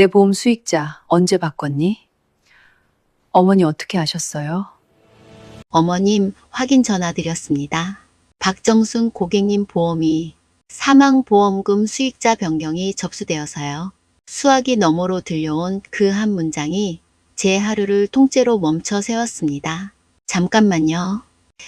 내 보험 수익자 언제 바꿨니? 어머니 어떻게 아셨어요? 어머님, 확인 전화 드렸습니다. 박정순 고객님 보험이 사망보험금 수익자 변경이 접수되어서요. 수화기 너머로 들려온 그 한 문장이 제 하루를 통째로 멈춰 세웠습니다. 잠깐만요.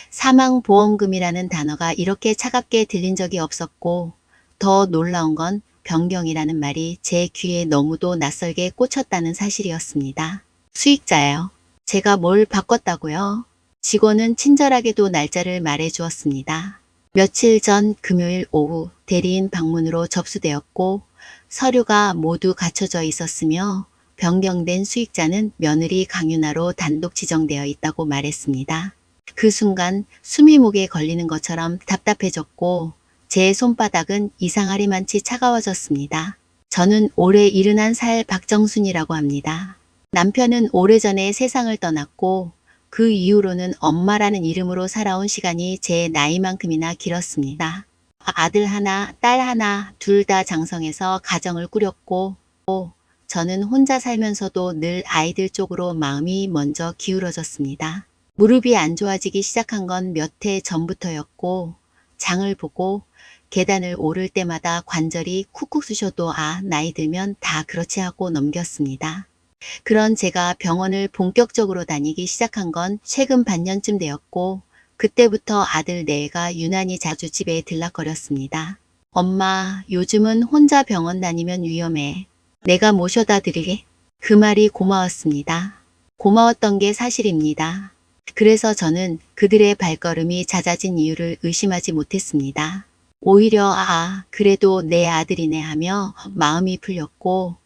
사망보험금이라는 단어가 이렇게 차갑게 들린 적이 없었고, 더 놀라운 건 변경이라는 말이 제 귀에 너무도 낯설게 꽂혔다는 사실이었습니다. 수익자요. 제가 뭘 바꿨다고요? 직원은 친절하게도 날짜를 말해 주었습니다. 며칠 전 금요일 오후 대리인 방문으로 접수되었고 서류가 모두 갖춰져 있었으며 변경된 수익자는 며느리 강윤아로 단독 지정되어 있다고 말했습니다. 그 순간 숨이 목에 걸리는 것처럼 답답해졌고 제 손바닥은 이상하리만치 차가워졌습니다. 저는 올해 71살 박정순이라고 합니다. 남편은 오래전에 세상을 떠났고 그 이후로는 엄마라는 이름으로 살아온 시간이 제 나이만큼이나 길었습니다. 아들 하나, 딸 하나, 둘 다 장성해서 가정을 꾸렸고 저는 혼자 살면서도 늘 아이들 쪽으로 마음이 먼저 기울어졌습니다. 무릎이 안 좋아지기 시작한 건 몇 해 전부터였고 장을 보고 계단을 오를 때마다 관절이 쿡쿡 쑤셔도 나이 들면 다 그렇지 하고 넘겼습니다. 그런 제가 병원을 본격적으로 다니기 시작한 건 최근 반년쯤 되었고 그때부터 아들 넷가 유난히 자주 집에 들락거렸습니다. 엄마, 요즘은 혼자 병원 다니면 위험해. 내가 모셔다 드리게. 그 말이 고마웠습니다. 고마웠던 게 사실입니다. 그래서 저는 그들의 발걸음이 잦아진 이유를 의심하지 못했습니다. 오히려 그래도 내 아들이네 하며 마음이 풀렸고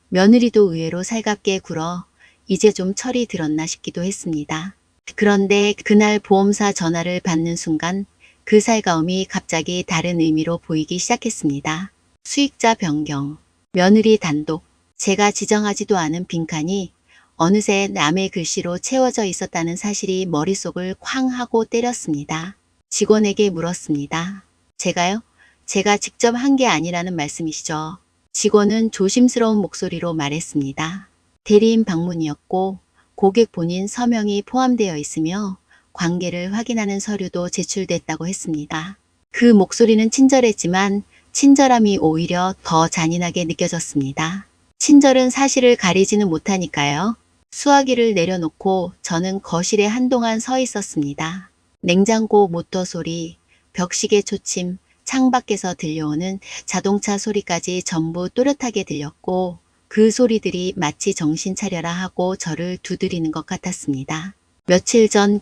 며느리도 의외로 살갑게 굴어 이제 좀 철이 들었나 싶기도 했습니다. 그런데 그날 보험사 전화를 받는 순간 그 살가움이 갑자기 다른 의미로 보이기 시작했습니다. 수익자 변경, 며느리 단독, 제가 지정하지도 않은 빈칸이 어느새 남의 글씨로 채워져 있었다는 사실이 머릿속을 쾅 하고 때렸습니다. 직원에게 물었습니다. 제가요? 제가 직접 한 게 아니라는 말씀이시죠? 직원은 조심스러운 목소리로 말했습니다. 대리인 방문이었고 고객 본인 서명이 포함되어 있으며 관계를 확인하는 서류도 제출됐다고 했습니다. 그 목소리는 친절했지만 친절함이 오히려 더 잔인하게 느껴졌습니다. 친절은 사실을 가리지는 못하니까요. 수화기를 내려놓고 저는 거실에 한동안 서 있었습니다. 냉장고 모터 소리, 벽시계 초침, 창밖에서 들려오는 자동차 소리까지 전부 또렷하게 들렸고 그 소리들이 마치 정신 차려라 하고 저를 두드리는 것 같았습니다. 며칠 전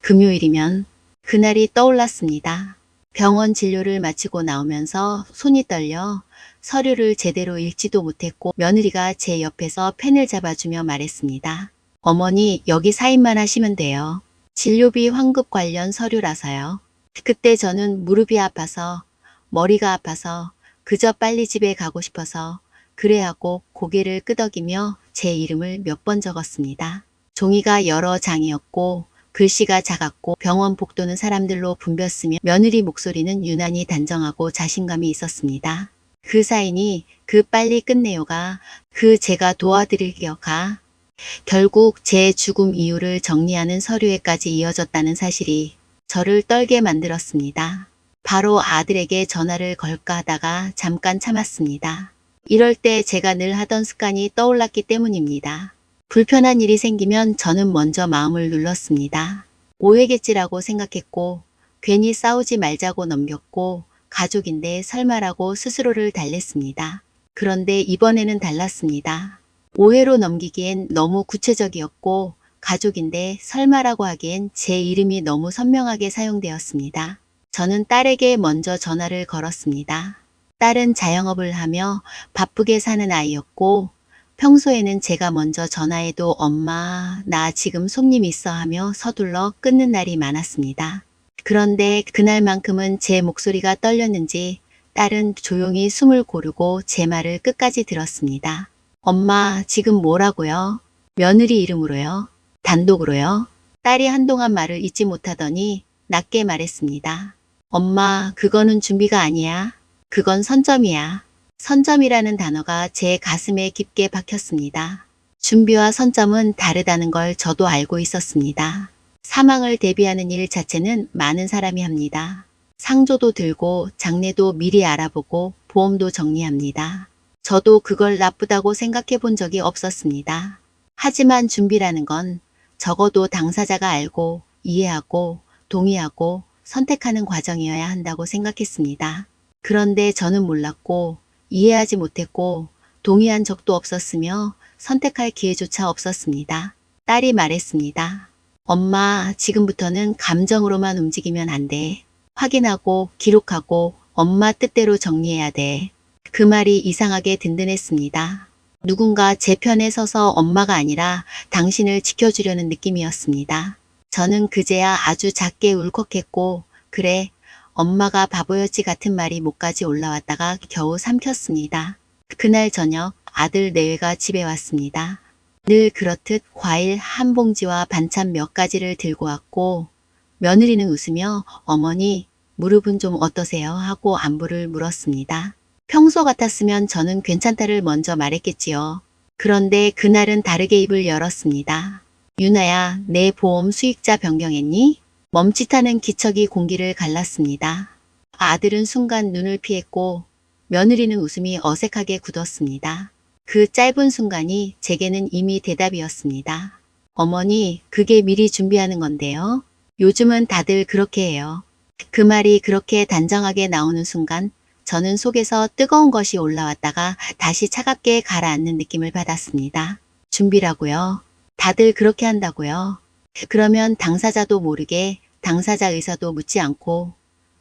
금요일이면 그날이 떠올랐습니다. 병원 진료를 마치고 나오면서 손이 떨려 서류를 제대로 읽지도 못했고 며느리가 제 옆에서 펜을 잡아주며 말했습니다. 어머니, 여기 사인만 하시면 돼요. 진료비 환급 관련 서류라서요. 그때 저는 무릎이 아파서 머리가 아파서 그저 빨리 집에 가고 싶어서 그래 하고 고개를 끄덕이며 제 이름을 몇 번 적었습니다. 종이가 여러 장이었고 글씨가 작았고 병원 복도는 사람들로 붐볐으며 며느리 목소리는 유난히 단정하고 자신감이 있었습니다. 그 사인이 그 빨리 끝내요가 그 제가 도와드릴게요가 결국 제 죽음 이유를 정리하는 서류에까지 이어졌다는 사실이 저를 떨게 만들었습니다. 바로 아들에게 전화를 걸까 하다가 잠깐 참았습니다. 이럴 때 제가 늘 하던 습관이 떠올랐기 때문입니다. 불편한 일이 생기면 저는 먼저 마음을 눌렀습니다. 오해겠지라고 생각했고 괜히 싸우지 말자고 넘겼고 가족인데 설마라고 스스로를 달랬습니다. 그런데 이번에는 달랐습니다. 오해로 넘기기엔 너무 구체적이었고 가족인데 설마라고 하기엔 제 이름이 너무 선명하게 사용되었습니다. 저는 딸에게 먼저 전화를 걸었습니다. 딸은 자영업을 하며 바쁘게 사는 아이였고 평소에는 제가 먼저 전화해도 엄마, 나 지금 손님 있어 하며 서둘러 끊는 날이 많았습니다. 그런데 그날만큼은 제 목소리가 떨렸는지 딸은 조용히 숨을 고르고 제 말을 끝까지 들었습니다. 엄마, 지금 뭐라고요? 며느리 이름으로요? 단독으로요? 딸이 한동안 말을 잇지 못하더니 낮게 말했습니다. 엄마, 그거는 준비가 아니야. 그건 선점이야. 선점이라는 단어가 제 가슴에 깊게 박혔습니다. 준비와 선점은 다르다는 걸 저도 알고 있었습니다. 사망을 대비하는 일 자체는 많은 사람이 합니다. 상조도 들고 장례도 미리 알아보고 보험도 정리합니다. 저도 그걸 나쁘다고 생각해 본 적이 없었습니다. 하지만 준비라는 건 적어도 당사자가 알고 이해하고 동의하고 선택하는 과정이어야 한다고 생각했습니다. 그런데 저는 몰랐고 이해하지 못했고 동의한 적도 없었으며 선택할 기회조차 없었습니다. 딸이 말했습니다. 엄마, 지금부터는 감정으로만 움직이면 안 돼. 확인하고 기록하고 엄마 뜻대로 정리해야 돼. 그 말이 이상하게 든든했습니다. 누군가 제 편에 서서 엄마가 아니라 당신을 지켜주려는 느낌이었습니다. 저는 그제야 아주 작게 울컥했고 그래, 엄마가 바보였지 같은 말이 목까지 올라왔다가 겨우 삼켰습니다. 그날 저녁 아들 내외가 집에 왔습니다. 늘 그렇듯 과일 한 봉지와 반찬 몇 가지를 들고 왔고 며느리는 웃으며 어머니 무릎은 좀 어떠세요? 하고 안부를 물었습니다. 평소 같았으면 저는 괜찮다를 먼저 말했겠지요. 그런데 그날은 다르게 입을 열었습니다. 유나야, 내 보험 수익자 변경했니? 멈칫하는 기척이 공기를 갈랐습니다. 아들은 순간 눈을 피했고 며느리는 웃음이 어색하게 굳었습니다. 그 짧은 순간이 제게는 이미 대답이었습니다. 어머니, 그게 미리 준비하는 건데요. 요즘은 다들 그렇게 해요. 그 말이 그렇게 단정하게 나오는 순간 저는 속에서 뜨거운 것이 올라왔다가 다시 차갑게 가라앉는 느낌을 받았습니다. 준비라고요? 다들 그렇게 한다고요? 그러면 당사자도 모르게 당사자 의사도 묻지 않고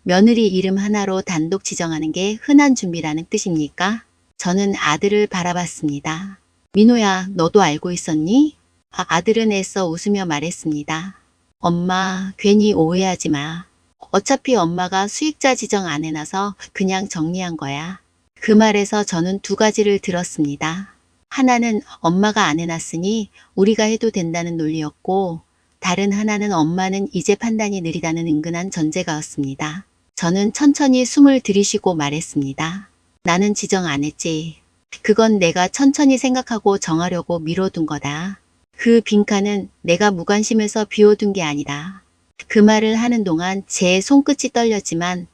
며느리 이름 하나로 단독 지정하는 게 흔한 준비라는 뜻입니까? 저는 아들을 바라봤습니다. 민호야, 너도 알고 있었니? 아들은 애써 웃으며 말했습니다. 엄마, 괜히 오해하지 마. 어차피 엄마가 수익자 지정 안 해놔서 그냥 정리한 거야. 그 말에서 저는 두 가지를 들었습니다. 하나는 엄마가 안 해놨으니 우리가 해도 된다는 논리였고 다른 하나는 엄마는 이제 판단이 느리다는 은근한 전제가였습니다. 저는 천천히 숨을 들이쉬고 말했습니다. 나는 지정 안 했지. 그건 내가 천천히 생각하고 정하려고 미뤄둔 거다. 그 빈칸은 내가 무관심해서 비워둔 게 아니다. 그 말을 하는 동안 제 손끝이 떨렸지만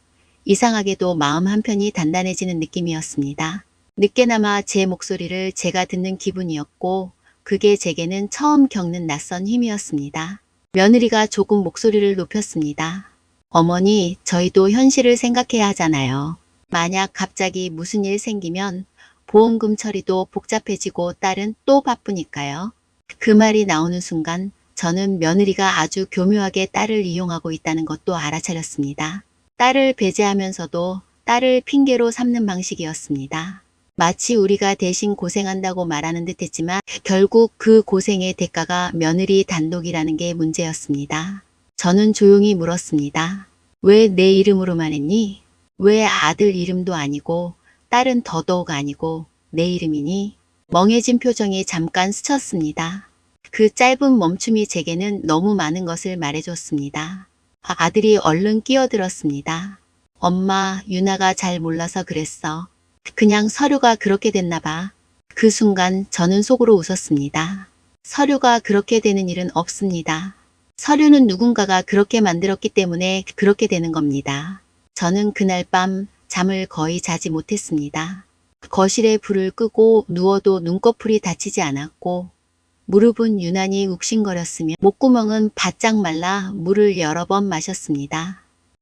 이상하게도 마음 한편이 단단해지는 느낌이었습니다. 늦게나마 제 목소리를 제가 듣는 기분이었고 그게 제게는 처음 겪는 낯선 힘이었습니다. 며느리가 조금 목소리를 높였습니다. 어머니, 저희도 현실을 생각해야 하잖아요. 만약 갑자기 무슨 일 생기면 보험금 처리도 복잡해지고 딸은 또 바쁘니까요. 그 말이 나오는 순간 저는 며느리가 아주 교묘하게 딸을 이용하고 있다는 것도 알아차렸습니다. 딸을 배제하면서도 딸을 핑계로 삼는 방식이었습니다. 마치 우리가 대신 고생한다고 말하는 듯 했지만 결국 그 고생의 대가가 며느리 단독이라는 게 문제였습니다. 저는 조용히 물었습니다. 왜 내 이름으로만 했니? 왜 아들 이름도 아니고 딸은 더더욱 아니고 내 이름이니? 멍해진 표정이 잠깐 스쳤습니다. 그 짧은 멈춤이 제게는 너무 많은 것을 말해줬습니다. 아들이 얼른 끼어들었습니다. 엄마, 유나가 잘 몰라서 그랬어. 그냥 서류가 그렇게 됐나 봐. 그 순간 저는 속으로 웃었습니다. 서류가 그렇게 되는 일은 없습니다. 서류는 누군가가 그렇게 만들었기 때문에 그렇게 되는 겁니다. 저는 그날 밤 잠을 거의 자지 못했습니다. 거실에 불을 끄고 누워도 눈꺼풀이 다치지 않았고 무릎은 유난히 욱신거렸으며 목구멍은 바짝 말라 물을 여러 번 마셨습니다.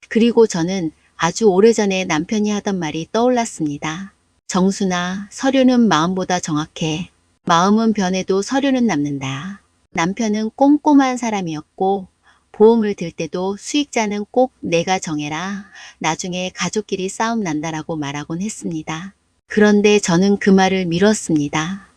그리고 저는 아주 오래전에 남편이 하던 말이 떠올랐습니다. 정순아, 서류는 마음보다 정확해. 마음은 변해도 서류는 남는다. 남편은 꼼꼼한 사람이었고 보험을 들 때도 수익자는 꼭 내가 정해라. 나중에 가족끼리 싸움 난다라고 말하곤 했습니다. 그런데 저는 그 말을 미뤘습니다.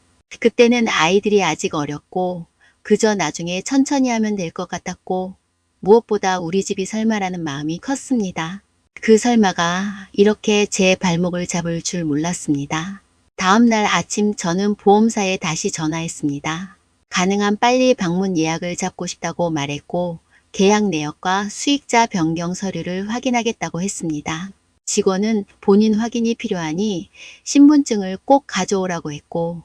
그때는 아이들이 아직 어렸고 그저 나중에 천천히 하면 될 것 같았고 무엇보다 우리 집이 설마라는 마음이 컸습니다. 그 설마가 이렇게 제 발목을 잡을 줄 몰랐습니다. 다음 날 아침 저는 보험사에 다시 전화했습니다. 가능한 빨리 방문 예약을 잡고 싶다고 말했고 계약 내역과 수익자 변경 서류를 확인하겠다고 했습니다. 직원은 본인 확인이 필요하니 신분증을 꼭 가져오라고 했고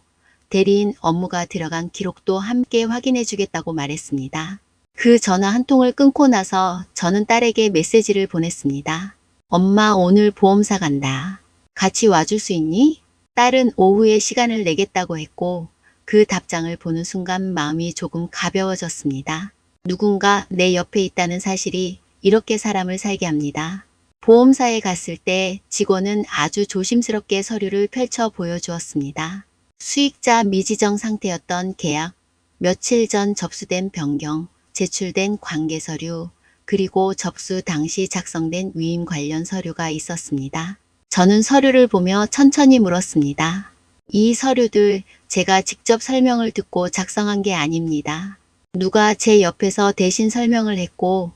대리인 업무가 들어간 기록도 함께 확인해 주겠다고 말했습니다. 그 전화 한 통을 끊고 나서 저는 딸에게 메시지를 보냈습니다. 엄마 오늘 보험사 간다. 같이 와줄 수 있니? 딸은 오후에 시간을 내겠다고 했고 그 답장을 보는 순간 마음이 조금 가벼워졌습니다. 누군가 내 옆에 있다는 사실이 이렇게 사람을 살게 합니다. 보험사에 갔을 때 직원은 아주 조심스럽게 서류를 펼쳐 보여주었습니다. 수익자 미지정 상태였던 계약, 며칠 전 접수된 변경, 제출된 관계 서류, 그리고 접수 당시 작성된 위임 관련 서류가 있었습니다. 저는 서류를 보며 천천히 물었습니다. 이 서류들 제가 직접 설명을 듣고 작성한 게 아닙니다. 누가 제 옆에서 대신 설명을 했고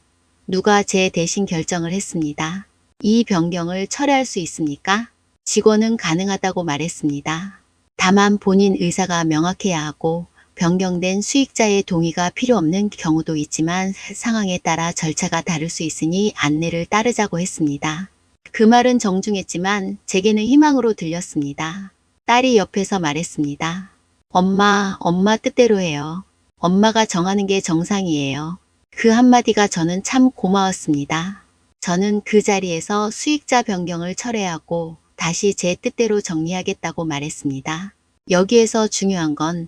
누가 제 대신 결정을 했습니다. 이 변경을 철회할 수 있습니까? 직원은 가능하다고 말했습니다. 다만 본인 의사가 명확해야 하고 변경된 수익자의 동의가 필요 없는 경우도 있지만 상황에 따라 절차가 다를 수 있으니 안내를 따르자고 했습니다. 그 말은 정중했지만 제게는 희망으로 들렸습니다. 딸이 옆에서 말했습니다. 엄마 뜻대로 해요. 엄마가 정하는 게 정상이에요. 그 한마디가 저는 참 고마웠습니다. 저는 그 자리에서 수익자 변경을 철회하고 다시 제 뜻대로 정리하겠다고 말했습니다. 여기에서 중요한 건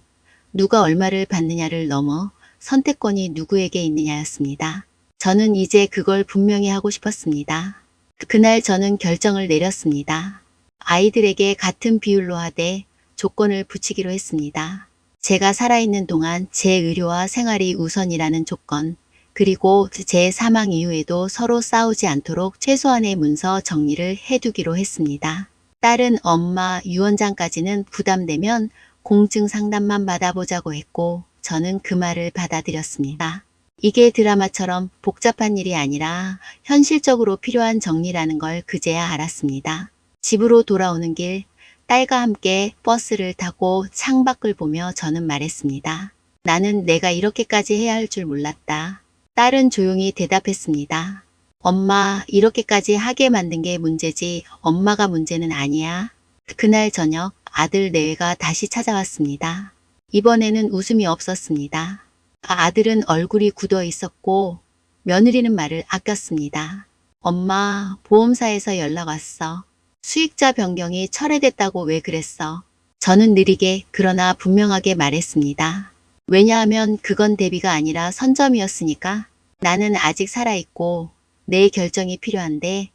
누가 얼마를 받느냐를 넘어 선택권이 누구에게 있느냐였습니다. 저는 이제 그걸 분명히 하고 싶었습니다. 그날 저는 결정을 내렸습니다. 아이들에게 같은 비율로 하되 조건을 붙이기로 했습니다. 제가 살아있는 동안 제 의료와 생활이 우선이라는 조건, 그리고 제 사망 이후에도 서로 싸우지 않도록 최소한의 문서 정리를 해두기로 했습니다. 딸은 엄마 유언장까지는 부담되면 공증 상담만 받아보자고 했고 저는 그 말을 받아들였습니다. 이게 드라마처럼 복잡한 일이 아니라 현실적으로 필요한 정리라는 걸 그제야 알았습니다. 집으로 돌아오는 길 딸과 함께 버스를 타고 창밖을 보며 저는 말했습니다. 나는 내가 이렇게까지 해야 할 줄 몰랐다. 딸은 조용히 대답했습니다. 엄마, 이렇게까지 하게 만든 게 문제지 엄마가 문제는 아니야. 그날 저녁 아들 내외가 다시 찾아왔습니다. 이번에는 웃음이 없었습니다. 아들은 얼굴이 굳어 있었고 며느리는 말을 아꼈습니다. 엄마, 보험사에서 연락 왔어. 수익자 변경이 철회됐다고 왜 그랬어? 저는 느리게 그러나 분명하게 말했습니다. 왜냐하면 그건 대비가 아니라 선점이었으니까. 나는 아직 살아있고 내 결정이 필요한데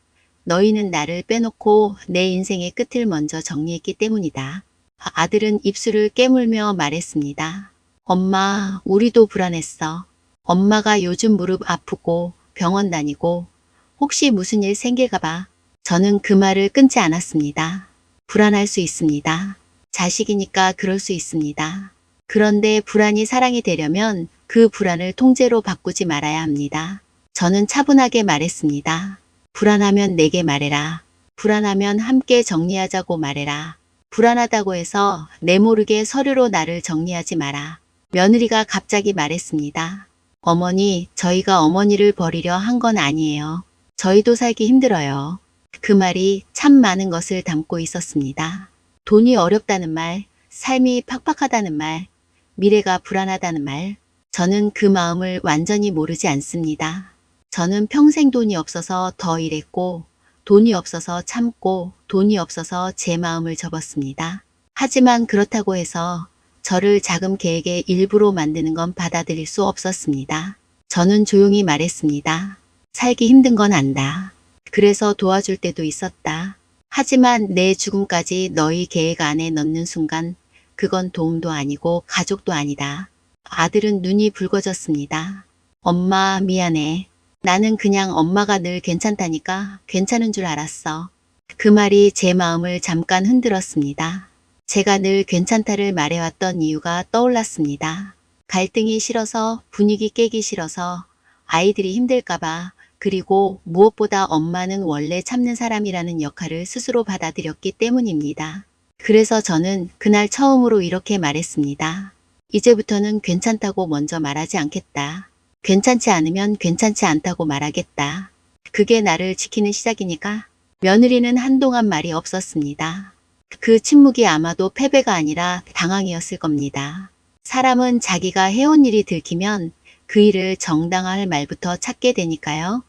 너희는 나를 빼놓고 내 인생의 끝을 먼저 정리했기 때문이다. 아들은 입술을 깨물며 말했습니다. 엄마, 우리도 불안했어. 엄마가 요즘 무릎 아프고 병원 다니고 혹시 무슨 일 생길까 봐. 저는 그 말을 끊지 않았습니다. 불안할 수 있습니다. 자식이니까 그럴 수 있습니다. 그런데 불안이 사랑이 되려면 그 불안을 통제로 바꾸지 말아야 합니다. 저는 차분하게 말했습니다. 불안하면 내게 말해라. 불안하면 함께 정리하자고 말해라. 불안하다고 해서 내 모르게 서류로 나를 정리하지 마라. 며느리가 갑자기 말했습니다. 어머니, 저희가 어머니를 버리려 한 건 아니에요. 저희도 살기 힘들어요. 그 말이 참 많은 것을 담고 있었습니다. 돈이 어렵다는 말, 삶이 팍팍하다는 말, 미래가 불안하다는 말. 저는 그 마음을 완전히 모르지 않습니다. 저는 평생 돈이 없어서 더 일했고 돈이 없어서 참고 돈이 없어서 제 마음을 접었습니다. 하지만 그렇다고 해서 저를 자금 계획의 일부로 만드는 건 받아들일 수 없었습니다. 저는 조용히 말했습니다. 살기 힘든 건 안다. 그래서 도와줄 때도 있었다. 하지만 내 죽음까지 너희 계획 안에 넣는 순간 그건 도움도 아니고 가족도 아니다. 아들은 눈이 붉어졌습니다. 엄마, 미안해. 나는 그냥 엄마가 늘 괜찮다니까 괜찮은 줄 알았어. 그 말이 제 마음을 잠깐 흔들었습니다. 제가 늘 괜찮다를 말해왔던 이유가 떠올랐습니다. 갈등이 싫어서, 분위기 깨기 싫어서, 아이들이 힘들까봐, 그리고 무엇보다 엄마는 원래 참는 사람이라는 역할을 스스로 받아들였기 때문입니다. 그래서 저는 그날 처음으로 이렇게 말했습니다. 이제부터는 괜찮다고 먼저 말하지 않겠다. 괜찮지 않으면 괜찮지 않다고 말하겠다. 그게 나를 지키는 시작이니까. 며느리는 한동안 말이 없었습니다. 그 침묵이 아마도 패배가 아니라 당황이었을 겁니다. 사람은 자기가 해온 일이 들키면 그 일을 정당화할 말부터 찾게 되니까요.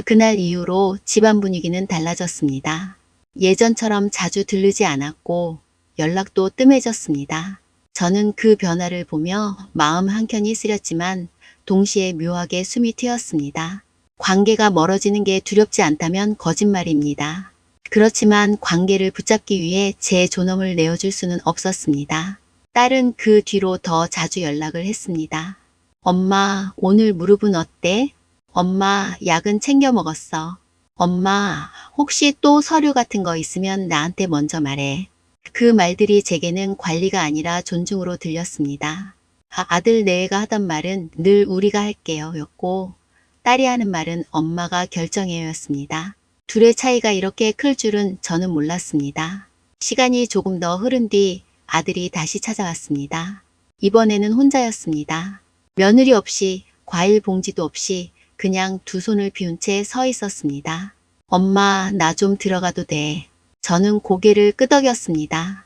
그날 이후로 집안 분위기는 달라졌습니다. 예전처럼 자주 들르지 않았고 연락도 뜸해졌습니다. 저는 그 변화를 보며 마음 한켠이 쓰렸지만 동시에 묘하게 숨이 트였습니다. 관계가 멀어지는 게 두렵지 않다면 거짓말입니다. 그렇지만 관계를 붙잡기 위해 제 존엄을 내어줄 수는 없었습니다. 딸은 그 뒤로 더 자주 연락을 했습니다. 엄마, 오늘 무릎은 어때? 엄마, 약은 챙겨 먹었어. 엄마, 혹시 또 서류 같은 거 있으면 나한테 먼저 말해. 그 말들이 제게는 관리가 아니라 존중으로 들렸습니다. 아들 내외가 하던 말은 늘 우리가 할게요 였고 딸이 하는 말은 엄마가 결정해요 였습니다. 둘의 차이가 이렇게 클 줄은 저는 몰랐습니다. 시간이 조금 더 흐른 뒤 아들이 다시 찾아왔습니다. 이번에는 혼자였습니다. 며느리 없이 과일 봉지도 없이 그냥 두 손을 비운 채 서 있었습니다. 엄마, 나 좀 들어가도 돼. 저는 고개를 끄덕였습니다.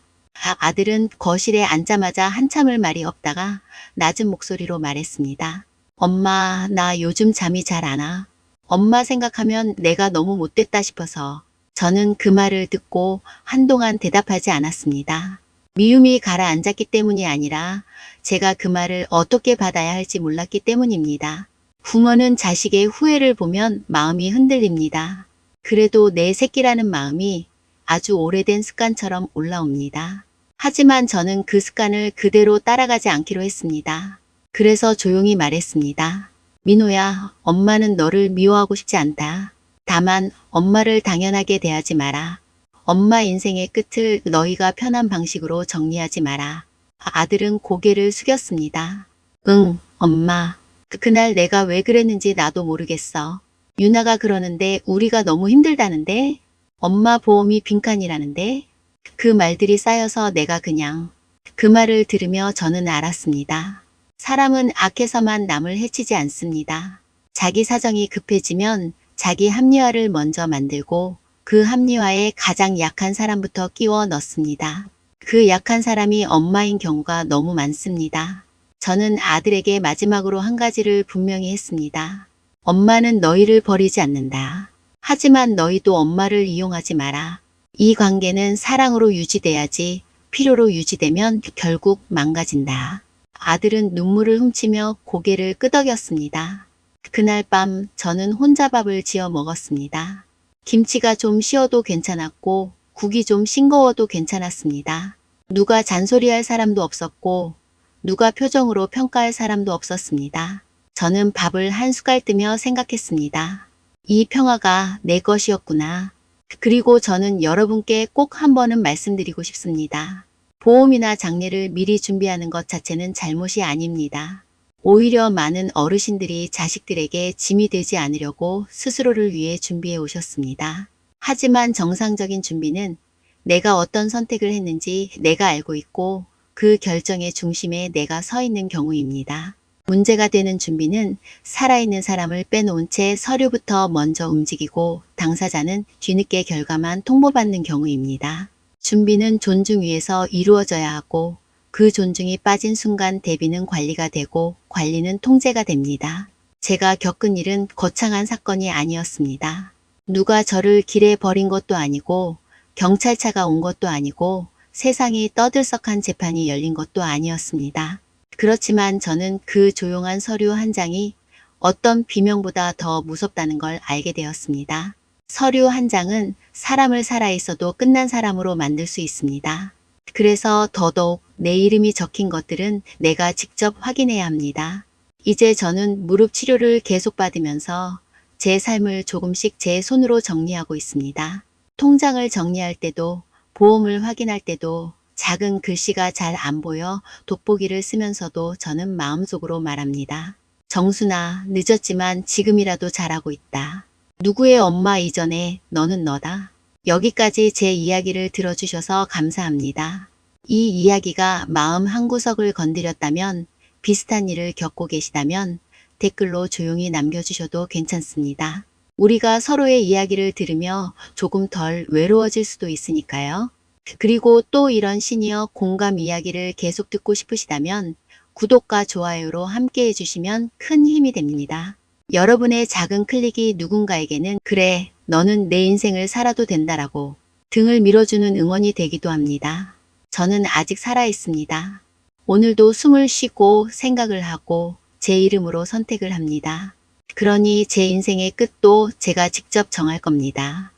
아들은 거실에 앉자마자 한참을 말이 없다가 낮은 목소리로 말했습니다. 엄마, 나 요즘 잠이 잘 안 와. 엄마 생각하면 내가 너무 못됐다 싶어서. 저는 그 말을 듣고 한동안 대답하지 않았습니다. 미움이 가라앉았기 때문이 아니라 제가 그 말을 어떻게 받아야 할지 몰랐기 때문입니다. 부모는 자식의 후회를 보면 마음이 흔들립니다. 그래도 내 새끼라는 마음이 아주 오래된 습관처럼 올라옵니다. 하지만 저는 그 습관을 그대로 따라가지 않기로 했습니다. 그래서 조용히 말했습니다. 민호야, 엄마는 너를 미워하고 싶지 않다. 다만 엄마를 당연하게 대하지 마라. 엄마 인생의 끝을 너희가 편한 방식으로 정리하지 마라. 아들은 고개를 숙였습니다. 응, 엄마. 그날 내가 왜 그랬는지 나도 모르겠어. 유나가 그러는데 우리가 너무 힘들다는데? 엄마 보험이 빈칸이라는데? 그 말들이 쌓여서 내가 그냥 그 말을 들으며 저는 알았습니다. 사람은 악해서만 남을 해치지 않습니다. 자기 사정이 급해지면 자기 합리화를 먼저 만들고 그 합리화에 가장 약한 사람부터 끼워 넣습니다. 그 약한 사람이 엄마인 경우가 너무 많습니다. 저는 아들에게 마지막으로 한 가지를 분명히 했습니다. 엄마는 너희를 버리지 않는다. 하지만 너희도 엄마를 이용하지 마라. 이 관계는 사랑으로 유지돼야지 필요로 유지되면 결국 망가진다. 아들은 눈물을 훔치며 고개를 끄덕였습니다. 그날 밤 저는 혼자 밥을 지어 먹었습니다. 김치가 좀 쉬어도 괜찮았고 국이 좀 싱거워도 괜찮았습니다. 누가 잔소리할 사람도 없었고 누가 표정으로 평가할 사람도 없었습니다. 저는 밥을 한 숟갈 뜨며 생각했습니다. 이 평화가 내 것이었구나. 그리고 저는 여러분께 꼭 한 번은 말씀드리고 싶습니다. 보험이나 장례를 미리 준비하는 것 자체는 잘못이 아닙니다. 오히려 많은 어르신들이 자식들에게 짐이 되지 않으려고 스스로를 위해 준비해 오셨습니다. 하지만 정상적인 준비는 내가 어떤 선택을 했는지 내가 알고 있고 그 결정의 중심에 내가 서 있는 경우입니다. 문제가 되는 준비는 살아있는 사람을 빼놓은 채 서류부터 먼저 움직이고 당사자는 뒤늦게 결과만 통보받는 경우입니다. 준비는 존중 위에서 이루어져야 하고 그 존중이 빠진 순간 대비는 관리가 되고 관리는 통제가 됩니다. 제가 겪은 일은 거창한 사건이 아니었습니다. 누가 저를 길에 버린 것도 아니고 경찰차가 온 것도 아니고 세상이 떠들썩한 재판이 열린 것도 아니었습니다. 그렇지만 저는 그 조용한 서류 한 장이 어떤 비명보다 더 무섭다는 걸 알게 되었습니다. 서류 한 장은 사람을 살아있어도 끝난 사람으로 만들 수 있습니다. 그래서 더더욱 내 이름이 적힌 것들은 내가 직접 확인해야 합니다. 이제 저는 무릎 치료를 계속 받으면서 제 삶을 조금씩 제 손으로 정리하고 있습니다. 통장을 정리할 때도 보험을 확인할 때도 작은 글씨가 잘 안 보여 돋보기를 쓰면서도 저는 마음속으로 말합니다. 정순아, 늦었지만 지금이라도 잘하고 있다. 누구의 엄마 이전에 너는 너다. 여기까지 제 이야기를 들어주셔서 감사합니다. 이 이야기가 마음 한구석을 건드렸다면, 비슷한 일을 겪고 계시다면 댓글로 조용히 남겨주셔도 괜찮습니다. 우리가 서로의 이야기를 들으며 조금 덜 외로워질 수도 있으니까요. 그리고 또 이런 시니어 공감 이야기를 계속 듣고 싶으시다면 구독과 좋아요로 함께 해주시면 큰 힘이 됩니다. 여러분의 작은 클릭이 누군가에게는 그래, 너는 내 인생을 살아도 된다라고 등을 밀어주는 응원이 되기도 합니다. 저는 아직 살아 있습니다. 오늘도 숨을 쉬고 생각을 하고 제 이름으로 선택을 합니다. 그러니 제 인생의 끝도 제가 직접 정할 겁니다.